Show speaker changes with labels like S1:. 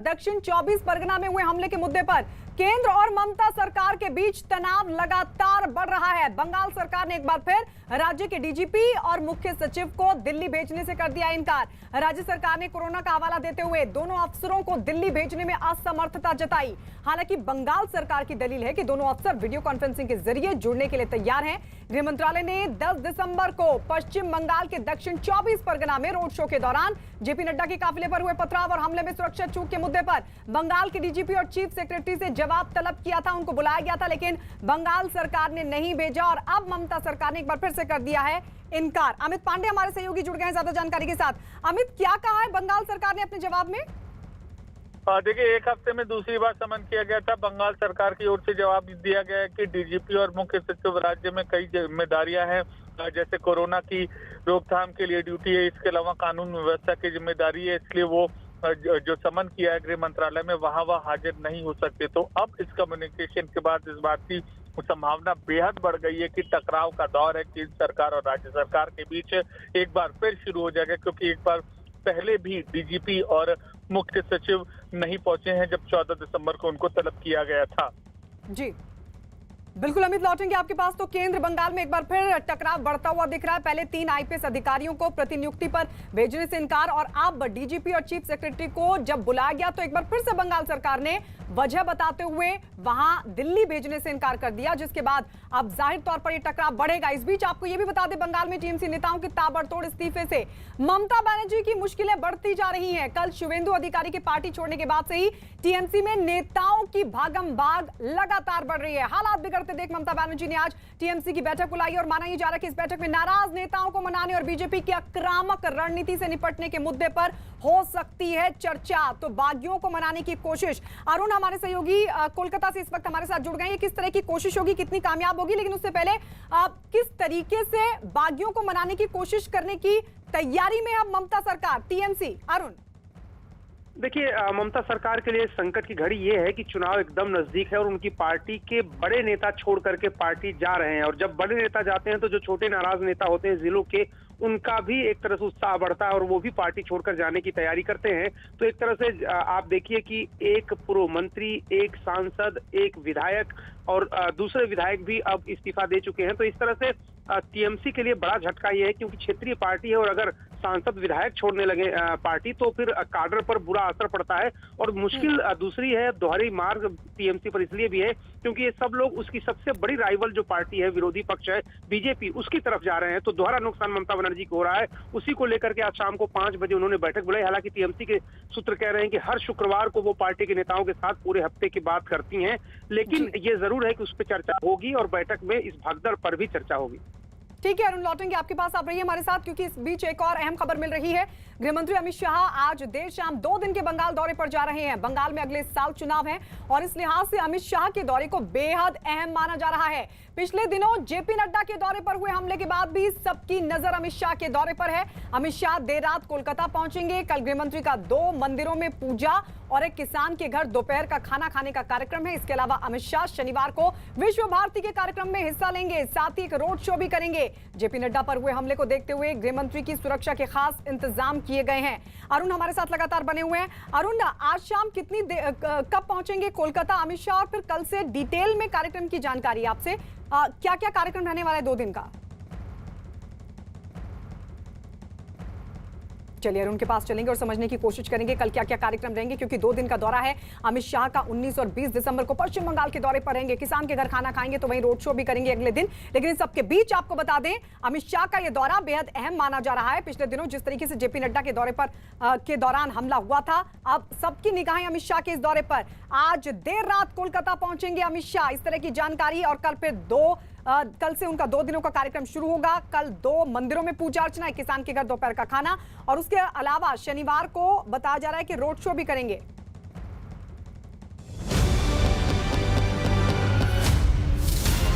S1: दक्षिण 24 परगना में हुए हमले के मुद्दे पर केंद्र और ममता सरकार के बीच तनाव लगातार बढ़ रहा है। बंगाल सरकार ने एक बार फिर राज्य के डीजीपी और मुख्य सचिव को दिल्ली भेजने से कर दिया इनकार। राज्य सरकार ने कोरोना का हवाला देते हुए दोनों अफसरों को दिल्ली भेजने में असमर्थता जताई। हालांकि बंगाल सरकार की दलील है कि दोनों अफसर वीडियो कॉन्फ्रेंसिंग के जरिए जुड़ने के लिए तैयार हैं। गृह मंत्रालय ने 10 दिसंबर को पश्चिम बंगाल के दक्षिण 24 परगना में रोड शो के दौरान जेपी नड्डा के काफिले पर हुए पथराव और हमले में सुरक्षा चूक के मुद्दे पर बंगाल के डीजीपी और चीफ सेक्रेटरी से जवाब तलब किया था। उनको बुलाया गया था, लेकिन बंगाल सरकार ने नहीं भेजा और अब ममता सरकार ने एक बार फिर से कर दिया है इनकार। अमित पांडे हमारे सहयोगी जुड़ गए हैं ज्यादा जानकारी के साथ। अमित, क्या कहा है बंगाल सरकार ने अपने जवाब में?
S2: देखिए, एक हफ्ते में दूसरी बार समन किया गया था। बंगाल सरकार की ओर से जवाब दिया गया है कि डीजीपी और मुख्य सचिव राज्य में कई जिम्मेदारियां हैं, जैसे कोरोना की रोकथाम के लिए ड्यूटी है, इसके अलावा कानून व्यवस्था की जिम्मेदारी है, इसलिए वो जो समन किया है गृह मंत्रालय में वह हाजिर नहीं हो सकते। तो अब इस कम्युनिकेशन के बाद इस बात की संभावना बेहद बढ़ गई है कि टकराव का दौर है केंद्र सरकार और राज्य सरकार के बीच एक बार फिर शुरू हो जाएगा, क्योंकि एक बार पहले भी डीजीपी और मुख्य सचिव नहीं पहुंचे हैं जब 14 दिसंबर को उनको तलब किया गया था।
S1: जी बिल्कुल अमित, लौटेंगे आपके पास। तो केंद्र बंगाल में एक बार फिर टकराव बढ़ता हुआ दिख रहा है। पहले 3 आईपीएस अधिकारियों को प्रतिनियुक्ति पर भेजने से इनकार और अब डीजीपी और चीफ सेक्रेटरी को जब बुलाया गया तो एक बार फिर से बंगाल सरकार ने वजह बताते हुए वहां दिल्ली भेजने से इनकार कर दिया, जिसके बाद अब जाहिर तौर पर यह टकराव बढ़ेगा। इस बीच आपको यह भी बता दें, बंगाल में टीएमसी नेताओं के ताबड़तोड़ इस्तीफे से ममता बनर्जी की मुश्किलें बढ़ती जा रही हैं। कल शुवेंदु अधिकारी के पार्टी छोड़ने के बाद से ही टीएमसी में नेताओं की भागम भाग लगातार बढ़ रही है। हालात बिगड़ते देख ममता बनर्जी ने आज टीएमसी की बैठक बुलाई और माना जा रहा है कि इस बैठक में नाराज नेताओं को मनाने और बीजेपी की आक्रामक रणनीति से निपटने के मुद्दे पर हो सकती है चर्चा। तो बागियों को मनाने की कोशिश। अरुण हमारे सहयोगी कोलकाता से इस वक्त हमारे साथ जुड़ गए हैं। किस तरह की कोशिश होगी, कितनी कामयाब होगी, लेकिन उससे पहले किस तरीके से बागियों को मनाने की कोशिश करने की तैयारी में अब ममता सरकार, टीएमसी? अरुण,
S3: देखिए, ममता सरकार के लिए संकट की घड़ी ये है कि चुनाव एकदम नजदीक है और उनकी पार्टी के बड़े नेता छोड़ करके पार्टी जा रहे हैं। और जब बड़े नेता जाते हैं तो जो छोटे नाराज नेता होते हैं जिलों के, उनका भी एक तरह से उत्साह बढ़ता है और वो भी पार्टी छोड़कर जाने की तैयारी करते हैं। तो एक तरह से आप देखिए कि एक पूर्व मंत्री, एक सांसद, एक विधायक और दूसरे विधायक भी अब इस्तीफा दे चुके हैं। तो इस तरह से टीएमसी के लिए बड़ा झटका ये है, क्योंकि क्षेत्रीय पार्टी है और अगर सांसद विधायक छोड़ने लगे पार्टी तो फिर काडर पर बुरा असर पड़ता है। और मुश्किल दूसरी है, दोहरी मार्ग टीएमसी पर इसलिए भी है क्योंकि ये सब लोग उसकी सबसे बड़ी राइवल जो पार्टी है, विरोधी पक्ष है बीजेपी, उसकी तरफ जा रहे हैं। तो दोहरा नुकसान ममता बनर्जी को हो रहा है। उसी को लेकर के आज शाम को 5 बजे उन्होंने बैठक बुलाई। हालांकि टीएमसी के सूत्र कह रहे हैं कि हर शुक्रवार को वो पार्टी के नेताओं के साथ पूरे हफ्ते की बात करती हैं, लेकिन ये जरूर है कि उस पर चर्चा होगी और बैठक में इस भागदड़ पर भी चर्चा होगी।
S1: ठीक है अरुण, लौटेंगे आपके पास। आप रहिए हमारे साथ, क्योंकि इस बीच एक और अहम खबर मिल रही है। गृह मंत्री अमित शाह आज देर शाम 2 दिन के बंगाल दौरे पर जा रहे हैं। बंगाल में अगले साल चुनाव है और इस लिहाज से अमित शाह के दौरे को बेहद अहम माना जा रहा है। पिछले दिनों जेपी नड्डा के दौरे पर हुए हमले के बाद भी सबकी नजर अमित शाह के दौरे पर है। अमित शाह देर रात कोलकाता पहुंचेंगे। कल गृह मंत्री का 2 मंदिरों में पूजा और एक किसान के घर दोपहर का खाना खाने का कार्यक्रम है। इसके अलावा अमित शाह शनिवार को विश्व भारती के कार्यक्रम में हिस्सा लेंगे, साथ ही एक रोड शो भी करेंगे। जेपी नड्डा पर हुए हमले को देखते हुए गृह मंत्री की सुरक्षा के खास इंतजाम किए गए हैं। अरुण हमारे साथ लगातार बने हुए हैं। अरुण, आज शाम कब पहुंचेंगे कोलकाता अमित शाह, और फिर कल से डिटेल में कार्यक्रम की जानकारी आपसे, क्या क्या कार्यक्रम रहने वाला है 2 दिन का? चलिए अरुण के पास चलेंगे और समझने की कोशिश करेंगे कल क्या क्या कार्यक्रम रहेंगे, क्योंकि 2 दिन का दौरा है अमित शाह का। 19 और 20 दिसंबर को पश्चिम बंगाल के दौरे पर रहेंगे, किसान के घर खाना खाएंगे, तो वहीं रोड शो भी करेंगे अगले दिन। लेकिन इन सबके बीच आपको बता दें, अमित शाह का यह दौरा बेहद अहम माना जा रहा है। पिछले दिनों जिस तरीके से जेपी नड्डा के दौरे पर के दौरान हमला हुआ था, अब सबकी निगाहें अमित शाह के इस दौरे पर। आज देर रात कोलकाता पहुंचेंगे अमित शाह, इस तरह की जानकारी। और कल फिर कल से उनका 2 दिनों का कार्यक्रम शुरू होगा। कल 2 मंदिरों में पूजा अर्चना, एक किसान के घर दोपहर का खाना, और उसके अलावा शनिवार को बताया जा रहा है कि रोड शो भी करेंगे।